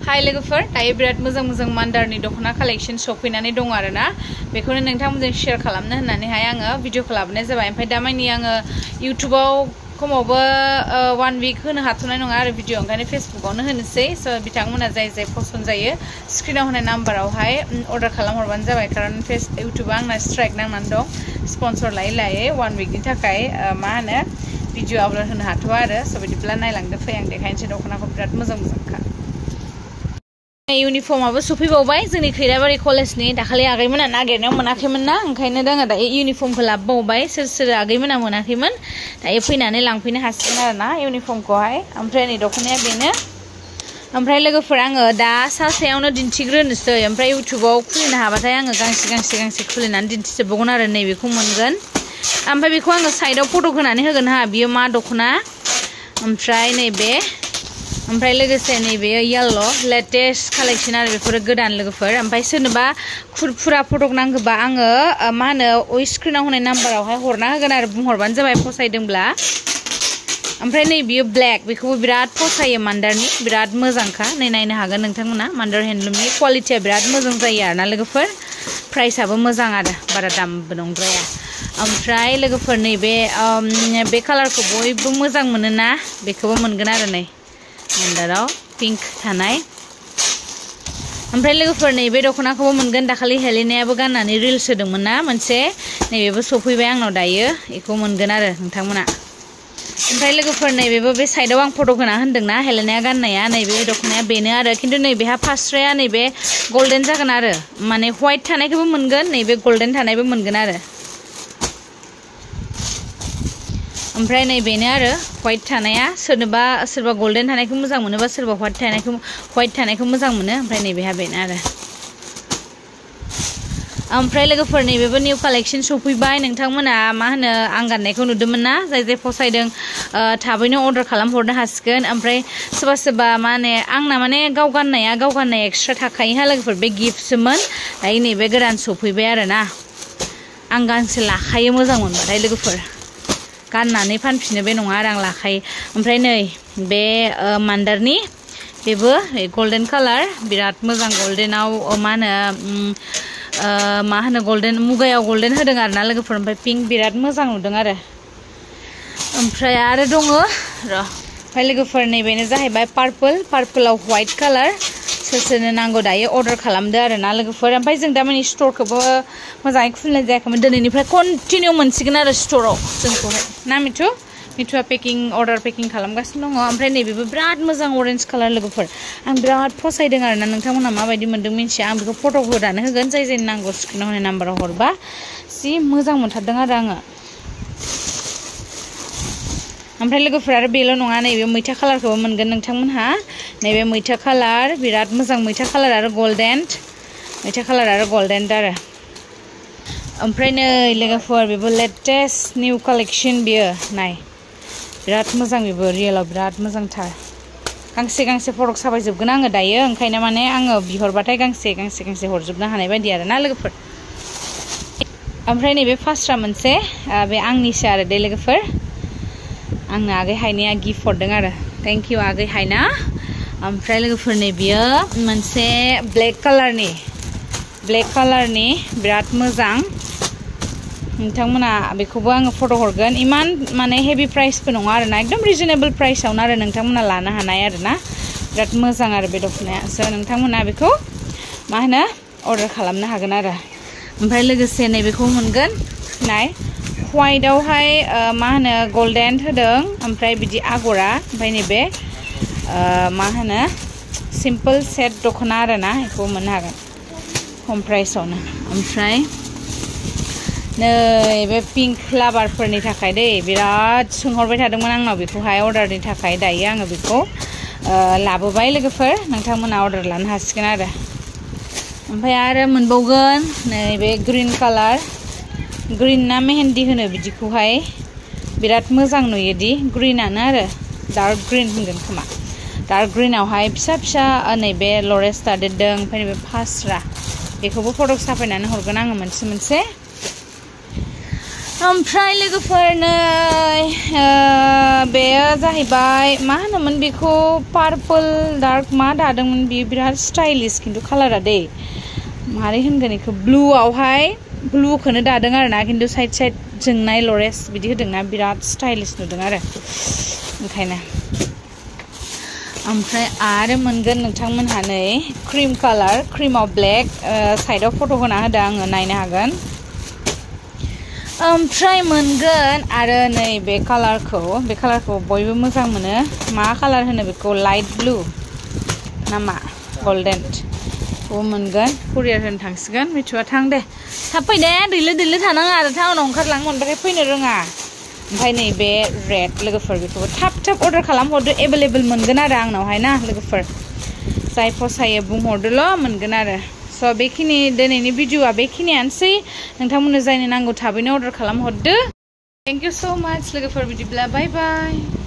हाय लोगोफोर दायो बिराद मोजां मोजां मान्दारनि दख'ना कालेक्शन सफैनानै दं आरोना बेखौनो नोंथांमोनजों शेयार खालामनो होननानैहाय आङो भिडिअखौ लाबोनाय जाबाय ओमफ्राय दामानि आङो इउट्युबाव खमावबो 1 वीक होनो हाथ'नाय नङा आरो भिडिअ ओंखायनो फेसबुकावनो होनोसै स' बिथांमोना जाय पसन्द जायो स्क्रिनाव होनाय नाम्बारावहाय अर्डार खालामहरबानो जाबाय खारन इउट्युबा आंना स्ट्राइक नांनानै दं स्पन्सर लायै 1 वीकनि थाखाय मा होनो भिडिअ आपल'ड होनो हाथ'वा आरो स' बिदिब्ला नायलांदो फै आं देखायनोसै दख'नाखौ बिराद मोजां मोजांखा यूनिफर्माबो सफैबावबाय जोंनि खैराबारि कलेजनि दाखालि आगैमोना नागिरनायाव मोनाखैमोन ना ओंखायनो जोङो दायो यूनिफर्मखौ लाबोबावबाय सोर आगैमोना मोनाखैमोन दायो फैनानै लांफैनो हासिगोन आरोना यूनिफर्मखौहाय ओमफ्राय नै दख'नाया बेनो ओमफ्राय लोगोफोर आङो दा सायावनो दिन्थिग्रोनोसै ओमफ्राय इउट्युबाव खुलिनो हाबाथाय आङो गांसे खुलिनानै दिन्थिजोबबावगोन आरो नैबेखौ मोनगोन ओमफ्राय बेखौ आङो साइडआव फट' होनानै होगोन हा बियो मा दख'ना ओमफ्राय नैबे ओमफ्राय लोगोसे नैबे येल्लो लेटेस्ट कालेक्शन आरो बेफोरो गोदान लोगोफोर ओमफ्राय सोरनोबा फुरा फटक नांगौबा आङो मा होनो स्क्रिनाव होनाय नाम्बारावहाय हरना होगोन आरो बुंहरबानो जाबाय फसायदोंब्ला ओमफ्राय नै बियो ब्लेक बेखौबो बिराद फसायो मान्दारनि बिराद मोजांखा नै नायनो हागोन नोंथांमोना मान्दार हेन्डलुमनि क्वालिटिया बिराद मोजां जायो आरोना लोगोफोर प्राइसआबो मोजां आरो बारा दामबो नंद्राया ओमफ्राय लोगोफोर नैबे बे कालारखौ बयबो मोजां मोनोना बेखौबो मोनगोन आरो नै मान्दाराव पिंक थानाय ओमफ्राय लोगोफोर नैबे दख'नाखौबो मोनगोन दाखालि हेलेनायाबो गाननानै रिल्स होदोंमोन ना मोनसे नैबेबो सफैबाय आंनाव दायो बेखौ मोनगोन आरो नोंथांमोना ओमफ्राय लोगोफोर नैबेबो बे साइडआव आं फट' होना होनदोंना हेलेनाया गाननाया नैबे दख'नाया बेनो आरो खिन्थु नैबेहा फास्राया नैबे गल्डेन जागोन आरो माने व्हाइट थानायखौबो मोनगोन नैबे गल्डेन थानायबो मोनगोन आरो ओमफ्राय नै बेनो आरो व्हाइट थानाया सोरबा गल्डेन थानायखौ मोजां मोनोबा सोरबा व्हाइट थानायखौ मोजां मोनो ओमफ्राय नैबेहा बेनो आरो ओमफ्राय लोगोफोर नैबेबो निउ कालेक्शन सफैबाय नोंथांमोना मा होनो आं गाननायखौ नुदोंमोन ना जाय फसायदों थाबैनो अर्डार खालामहरनो हासिगोन ओमफ्राय सोरबा मा होनो आंना माने गाव गाननाय एक्सट्रा थाखायोहा लोगोफोर बे गिफ्टसोमोन दायो नैबे गोदान सफैबाय आरोना आं गांसे लाखायो मोजां मोनबाथाय लोगोफोर गाननानै फानफिनो बे नङा आरो आं लाखायो ओमफ्राय नै बे मान्दारनि बेबो गल्डेन कालार बिराद मोजां गल्डेनाव मा होनो गल्डेन मुगायाव गल्डेन होदों आरोना लोगोफोर ओमफ्राय पिंक बिराद मोजां नुदों आरो ओमफ्राय आरो दङ र' ओमफ्राय लोगोफोर नैबेनो जाहैबाय पार्पलाव व्हाइट कालार सोरनो नांगौ दायो अर्डार खालामदो आरोना लोगोफोर ओमफ्राय जों दामानि स्टरखौबो मोजाङै खुलिनाय जायाखैमोन दिनैनिफ्राय कन्टिनिउ मोनसिगोन आरो स्टराव जोंखौहाय ना मिथुआ अर्डार पेकिं खालामगासिनो दङ ओमफ्राय नैबेबो बिराद मोजां अरेन्ज कालार लोगोफोर आं बिराद फसायदों आरोना नोंथांमोना माबायदि मोन्दों मिन्थिया आं बेखौ फट' होनानै होगोन जाय नांगौ स्क्रिनाव होनाय नाम्बाराव हरबा जि मोजां मोनथारदों आरो आङो ओमफ्राय लोगोफोर आरो बेल' नङा नैबे मैथा कालारखौबो मोनगोन नोंथांमोनहा नैबे मैथा कालार बिराद मोजां मैथा कालार आरो गल्डेन आरो ओमफ्राय नै लोगोफोर बेबो लेटेस्ट निउ कालेक्शन बियो नाय बिराद मोजां बेबो रियेलाव बिराद मोजांथार गांसे फटक साफायजोबगोन आङो दायो ओंखायनो माने आङो बिहरबाथाय गांसे हरजोबनो हानाय बायदि आरो ना लोगोफोर ओमफ्राय नैबे फार्स्टआ मोनसे बे आंनिसो आरो दे लोगोफोर आंनो आगै हायनाया गिफ्ट हरदों आरो थेंक इउ आगै हायना ओमफ्राय लोगोफोर नै बियो मोनसे ब्लेक कालारनि बिराद मोजां नोंथांमोना बेखौबो आङो फट' हरगोन इमान माने हेभि प्राइसबो नङा आरोना एकदम रिजनेबल प्राइसआवनो आरो नोंथांमोना लानो हानाय आरोना बिराद मोजां आरो बे दख'नाया स' नोंथांमोना बेखौ मा होनो अर्डार खालामनो हागोन आरो ओमफ्राय लोगोसे नैबेखौ मोनगोन नाय व्हाइटआवहाय मा होनो गल्डेन होदों ओमफ्राय बिदि आगरा ओमफ्राय नैबे मा होनो सिम्पोल सेट दख'ना आरोना बेखौ मोननो हागोन खम प्राइसआवनो ओमफ्राय नै बे पिंक लाभारफोरनि थाखाय दै बिराद सोंहरबाय थादोंमोन आंनाव बेखौहाय अर्डारनि थाखाय दायो आङो बेखौ लाबोबाय लोगोफोर नोंथांमोना अर्डार लानो हासिगोन आरो ओमफ्राय आरो मोनबावगोन नैबे ग्रीन कालार ग्रीन ना मेहेन्दी होनो बिदिखौहाय बिराद मोजां नुयोदि ग्रीनानो आरो डार्क ग्रीन होनगोन खोमा डार्क ग्रीनावहाय फिसा नैबे लरेस दादेरदों ओमफ्राय नैबे फास्रा बेखौबो फटक साफायनानै हरगोन आङो मोनसे ओमफ्राय लोगोफोर नै बेयो जाहैबाय मा होनोमोन बेखौ पार्पल डार्क मा दादोंमोन बियो बिराद स्टाइलिश खिन्थु कालारा दे मारै होनगोन बेखौ ब्लुआवहाय ब्लुखौनो दादों आरोना खिन्थु साइड साइड जोंनाय लरेस बिदि होदोंना बिराद स्टाइलिश नुदों आरो ओंखायनो ओमफ्राय आरो मोनगोन नोंथांमोनहा नै क्रीम कालार क्रीमाव ब्लेक साइडआव फट' होना होदों आङो नायनो हागोन ओमफ्राय मोनगोन आरो नै बे कालारखौ बयबो मोजां मोनो मा कालार होनो बेखौ लाइट ब्लु नामा गोल्डेन बेखौ मोनगोन कुरियार होनो थांसिगोन मिथिबा थां दे थाब फै दे दैलो थानाङा आरो टाउनाव ओंखारलांनो मोनबाथाय फैनो रोङा ओमफ्राय नै बे रेड लोगोफोर बेखौबो थाब अर्डार खालामहरदो एभेलेबल मोनगोन आरो आंनावहाय ना लोगोफोर जाय फसायो बुंहरदोल' मोनगोन आरो स' बेखिनि दिनैनि भिडिअ'आ बेखिनियानोसै नोंथांमोननो जायनो नांगौ थाबैनो अर्डार खालामहरदो थेंक इउ स' माच लोगोफोर बिदिब्ला बाय बाय